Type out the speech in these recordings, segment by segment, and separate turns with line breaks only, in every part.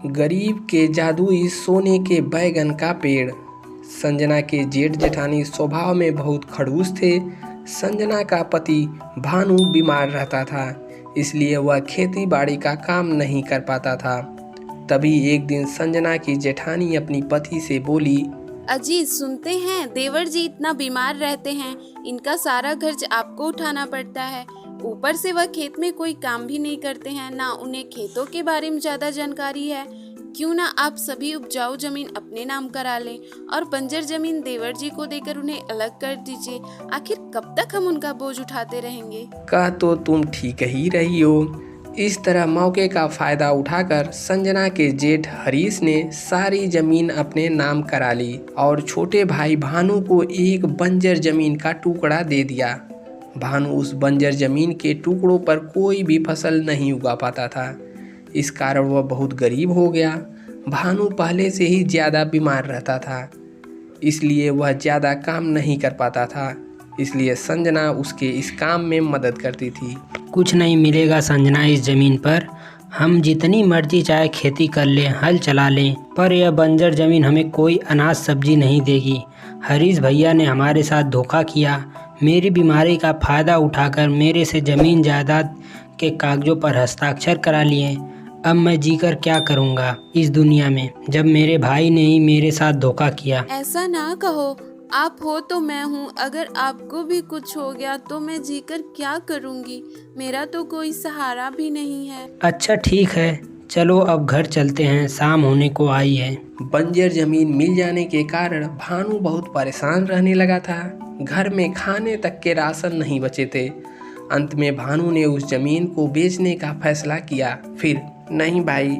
गरीब के जादुई सोने के बैगन का पेड़। संजना के जेठ जेठानी स्वभाव में बहुत खड़ूस थे। संजना का पति भानु बीमार रहता था, इसलिए वह खेती बाड़ी का काम नहीं कर पाता था। तभी एक दिन संजना की जेठानी अपनी पति से बोली,
अजी सुनते हैं देवर जी इतना बीमार रहते हैं, इनका सारा खर्च आपको उठाना पड़ता है। ऊपर से वह खेत में कोई काम भी नहीं करते हैं, ना उन्हें खेतों के बारे में ज्यादा जानकारी है। क्यों ना आप सभी उपजाऊ जमीन अपने नाम करा लें और बंजर जमीन देवर जी को देकर उन्हें अलग कर दीजिए। आखिर कब तक हम उनका बोझ उठाते रहेंगे।
कह तो तुम ठीक ही रही हो। इस तरह मौके का फायदा उठाकर संजना के जेठ हरीश ने सारी जमीन अपने नाम करा ली और छोटे भाई भानु को एक बंजर जमीन का टुकड़ा दे दिया। भानु उस बंजर जमीन के टुकड़ों पर कोई भी फसल नहीं उगा पाता था। इस कारण वह बहुत गरीब हो गया। भानु पहले से ही ज़्यादा बीमार रहता था, इसलिए वह ज़्यादा काम नहीं कर पाता था। इसलिए संजना उसके इस काम में मदद करती थी।
कुछ नहीं मिलेगा संजना इस ज़मीन पर। हम जितनी मर्जी चाहे खेती कर लें, हल चला लें, पर यह बंजर ज़मीन हमें कोई अनाज सब्जी नहीं देगी। हरीश भैया ने हमारे साथ धोखा किया। मेरी बीमारी का फ़ायदा उठाकर मेरे से ज़मीन जायदाद के कागज़ों पर हस्ताक्षर करा लिए। अब मैं जीकर क्या करूँगा इस दुनिया में, जब मेरे भाई ने ही मेरे साथ धोखा किया।
ऐसा ना कहो, आप हो तो मैं हूँ। अगर आपको भी कुछ हो गया तो मैं जीकर क्या करूँगी। मेरा तो कोई सहारा भी नहीं है।
अच्छा ठीक है, चलो अब घर चलते हैं, शाम होने को आई है।
बंजर जमीन मिल जाने के कारण भानु बहुत परेशान रहने लगा था। घर में खाने तक के राशन नहीं बचे थे। अंत में भानु ने उस जमीन को बेचने का फैसला किया। फिर, नहीं भाई,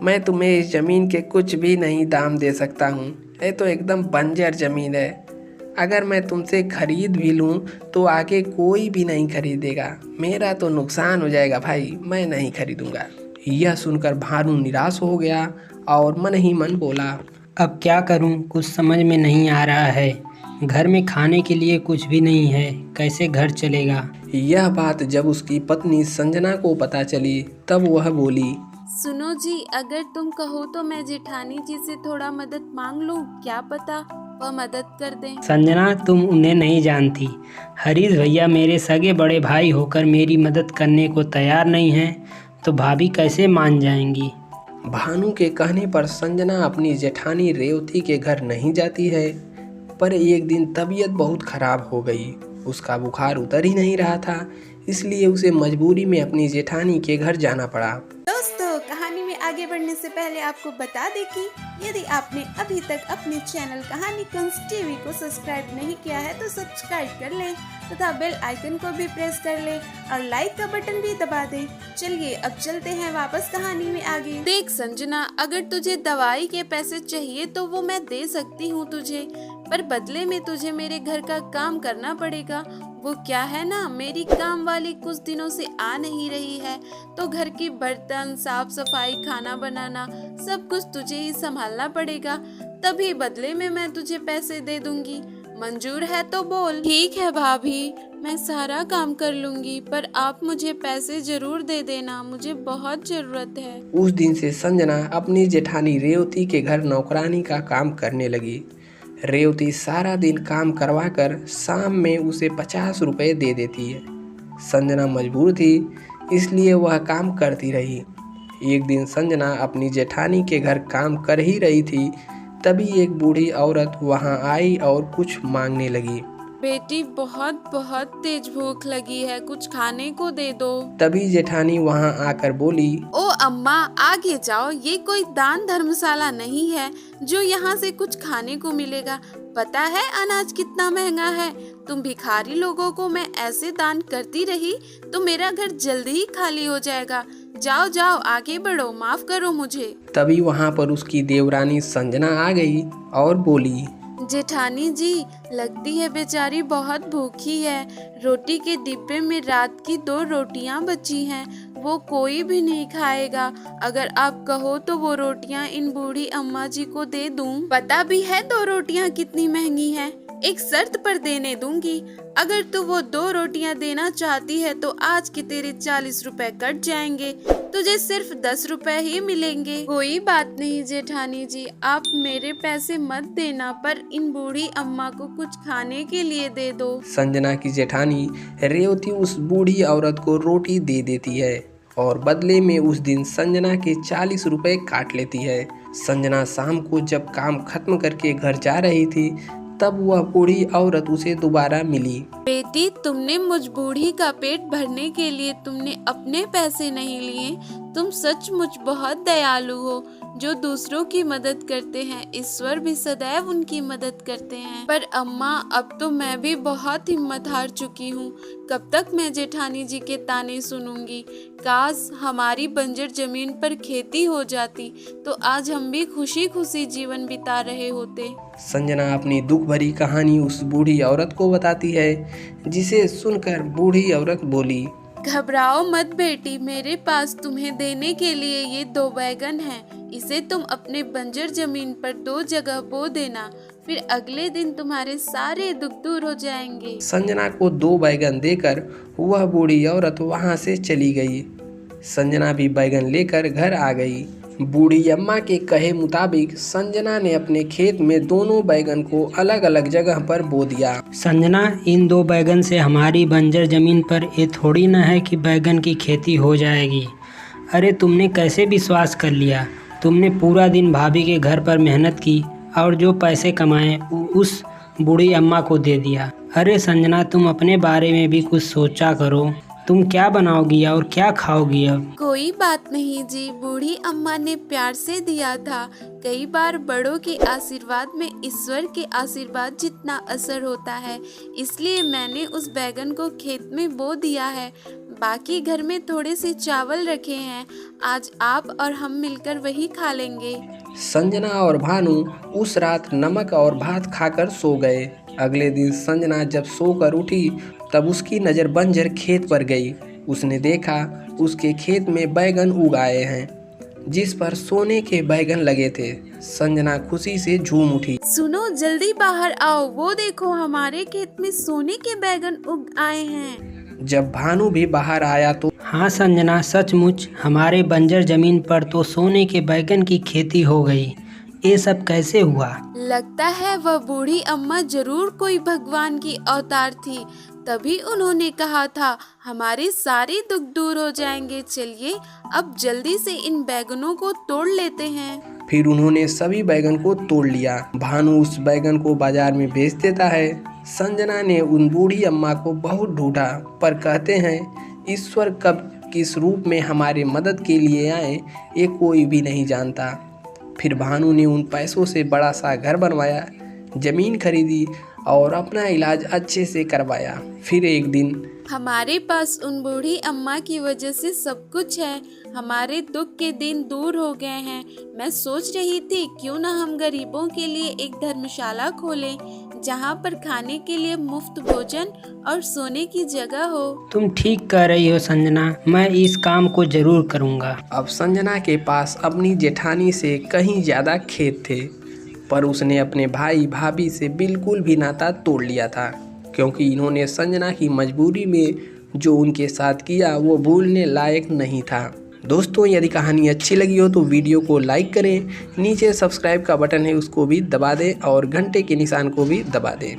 मैं तुम्हें इस जमीन के कुछ भी नहीं दाम दे सकता हूँ। ये तो एकदम बंजर ज़मीन है। अगर मैं तुमसे खरीद भी लूँ तो आगे कोई भी नहीं खरीदेगा। मेरा तो नुकसान हो जाएगा भाई, मैं नहीं खरीदूँगा। यह सुनकर भानु निराश हो गया और मन ही मन बोला,
अब क्या करूं, कुछ समझ में नहीं आ रहा है। घर में खाने के लिए कुछ भी नहीं है, कैसे घर चलेगा।
यह बात जब उसकी पत्नी संजना को पता चली तब वह बोली,
सुनो जी, अगर तुम कहो तो मैं जेठानी जी से थोड़ा मदद मांग लूं, क्या पता वह मदद कर दें।
संजना, तुम उन्हें नहीं जानती। हरीश भैया मेरे सगे बड़े भाई होकर मेरी मदद करने को तैयार नहीं हैं, तो भाभी कैसे मान जाएंगी।
भानु के कहने पर संजना अपनी जेठानी रेवती के घर नहीं जाती है। पर एक दिन तबीयत बहुत खराब हो गई। उसका बुखार उतर ही नहीं रहा था, इसलिए उसे मजबूरी में अपनी जेठानी के घर जाना पड़ा।
दोस्तों, कहानी में आगे बढ़ने से पहले आपको बता दें कि यदि आपने अभी तक अपने चैनल कहानी कंस टीवी को सब्सक्राइब नहीं किया है तो सब्सक्राइब कर लें तथा बेल आइकन को भी प्रेस कर लें और लाइक का बटन भी दबा दें। चलिए अब चलते हैं वापस कहानी में आगे। देख संजना, अगर तुझे दवाई के पैसे चाहिए तो वो मैं दे सकती हूँ तुझे, पर बदले में तुझे मेरे घर का काम करना पड़ेगा। वो क्या है ना, मेरी काम वाली कुछ दिनों से आ नहीं रही है, तो घर की बर्तन साफ सफाई, खाना बनाना सब कुछ तुझे ही संभालना पड़ेगा। तभी बदले में मैं तुझे पैसे दे दूंगी। मंजूर है तो बोल। ठीक है भाभी, मैं सारा काम कर लूंगी, पर आप मुझे पैसे जरूर दे देना, मुझे बहुत जरूरत है।
उस दिन से संजना अपनी जेठानी रेवती के घर नौकरानी का काम करने लगी। रेवती सारा दिन काम करवाकर शाम में उसे 50 रुपए दे देती है। संजना मजबूर थी, इसलिए वह काम करती रही। एक दिन संजना अपनी जेठानी के घर काम कर ही रही थी, तभी एक बूढ़ी औरत वहां आई और कुछ मांगने लगी।
बेटी, बहुत बहुत तेज भूख लगी है, कुछ खाने को दे दो।
तभी जेठानी वहां आकर बोली,
ओ अम्मा, आगे जाओ, ये कोई दान धर्मशाला नहीं है जो यहाँ से कुछ खाने को मिलेगा। पता है अनाज कितना महंगा है। तुम भिखारी लोगों को मैं ऐसे दान करती रही तो मेरा घर जल्दी ही खाली हो जाएगा। जाओ जाओ, आगे बढ़ो, माफ करो मुझे।
तभी वहां पर उसकी देवरानी संजना आ गई और बोली,
जेठानी जी, लगती है बेचारी बहुत भूखी है। रोटी के डिब्बे में रात की 2 रोटियां बची हैं, वो कोई भी नहीं खाएगा। अगर आप कहो तो वो रोटियां इन बूढ़ी अम्मा जी को दे दूं। पता भी है 2 रोटियां कितनी महंगी हैं। एक शर्त पर देने दूंगी। अगर तू वो 2 रोटियां देना चाहती है तो आज के तेरे 40 रुपए कट जाएंगे, तुझे सिर्फ 10 रुपए ही मिलेंगे। कोई बात नहीं जेठानी जी, आप मेरे पैसे मत देना, पर इन बूढ़ी अम्मा को कुछ खाने के लिए दे दो।
संजना की जेठानी रेवती उस बूढ़ी औरत को रोटी दे देती है और बदले में उस दिन संजना के 40 रुपए काट लेती है। संजना शाम को जब काम खत्म करके घर जा रही थी तब वह बूढ़ी औरत उसे दोबारा मिली।
बेटी, तुमने मुझ बूढ़ी का पेट भरने के लिए तुमने अपने पैसे नहीं लिए। तुम सचमुच बहुत दयालु हो। जो दूसरों की मदद करते हैं, ईश्वर भी सदैव उनकी मदद करते हैं। पर अम्मा, अब तो मैं भी बहुत हिम्मत हार चुकी हूँ। कब तक मैं जेठानी जी के ताने सुनूंगी? काश हमारी बंजर जमीन पर खेती हो जाती तो आज हम भी खुशी खुशी जीवन बिता रहे होते।
संजना अपनी दुख भरी कहानी उस बूढ़ी औरत को बताती है, जिसे सुनकर बूढ़ी औरत बोली,
घबराओ मत बेटी, मेरे पास तुम्हें देने के लिए ये 2 बैगन हैं। इसे तुम अपने बंजर जमीन पर 2 जगह बो देना, फिर अगले दिन तुम्हारे सारे दुख दूर हो जाएंगे।
संजना को 2 बैगन देकर वह बूढ़ी औरत वहां से चली गई। संजना भी बैगन लेकर घर आ गई। बूढ़ी अम्मा के कहे मुताबिक संजना ने अपने खेत में दोनों बैगन को अलग अलग जगह पर बो दिया।
संजना, इन 2 बैगन से हमारी बंजर जमीन पर ये थोड़ी ना है कि बैगन की खेती हो जाएगी। अरे तुमने कैसे विश्वास कर लिया? तुमने पूरा दिन भाभी के घर पर मेहनत की और जो पैसे कमाए उस बूढ़ी अम्मा को दे दिया। अरे संजना, तुम अपने बारे में भी कुछ सोचा करो। तुम क्या बनाओगी और क्या खाओगी अब?
कोई बात नहीं जी, बूढ़ी अम्मा ने प्यार से दिया था। कई बार बड़ों के आशीर्वाद में ईश्वर के आशीर्वाद जितना असर होता है, इसलिए मैंने उस बैगन को खेत में बो दिया है। बाकी घर में थोड़े से चावल रखे हैं, आज आप और हम मिलकर वही खा लेंगे।
संजना और भानु उस रात नमक और भात खाकर सो गए। अगले दिन संजना जब सोकर उठी तब उसकी नज़र बंजर खेत पर गई। उसने देखा उसके खेत में बैगन उगाए हैं, जिस पर सोने के बैगन लगे थे। संजना खुशी से झूम उठी।
सुनो, जल्दी बाहर आओ, वो देखो हमारे खेत में सोने के बैगन उग आए हैं।
जब भानु भी बाहर आया तो
हाँ संजना, सचमुच हमारे बंजर जमीन पर तो सोने के बैगन की खेती हो गई। ये सब कैसे हुआ?
लगता है वह बूढ़ी अम्मा जरूर कोई भगवान की अवतार थी, तभी उन्होंने कहा था हमारे सारे दुख दूर हो जाएंगे। चलिए अब जल्दी से इन बैगनों को तोड़ लेते हैं।
फिर उन्होंने सभी बैगन को तोड़ लिया। भानु उस बैगन को बाजार में बेच देता है। संजना ने उन बूढ़ी अम्मा को बहुत ढूंढा, पर कहते हैं ईश्वर कब किस रूप में हमारे मदद के लिए आए ये कोई भी नहीं जानता। फिर भानु ने उन पैसों से बड़ा सा घर बनवाया, जमीन खरीदी और अपना इलाज अच्छे से करवाया। फिर एक दिन,
हमारे पास उन बूढ़ी अम्मा की वजह से सब कुछ है। हमारे दुख के दिन दूर हो गए हैं। मैं सोच रही थी क्यों ना हम गरीबों के लिए एक धर्मशाला खोलें, जहाँ पर खाने के लिए मुफ्त भोजन और सोने की जगह हो।
तुम ठीक कह रही हो संजना, मैं इस काम को जरूर करूँगा।
अब संजना के पास अपनी जेठानी से कहीं ज़्यादा खेत थे, पर उसने अपने भाई भाभी से बिल्कुल भी नाता तोड़ लिया था, क्योंकि इन्होंने संजना की मजबूरी में जो उनके साथ किया वो भूलने लायक नहीं था। दोस्तों, यदि कहानी अच्छी लगी हो तो वीडियो को लाइक करें, नीचे सब्सक्राइब का बटन है उसको भी दबा दें और घंटे के निशान को भी दबा दें।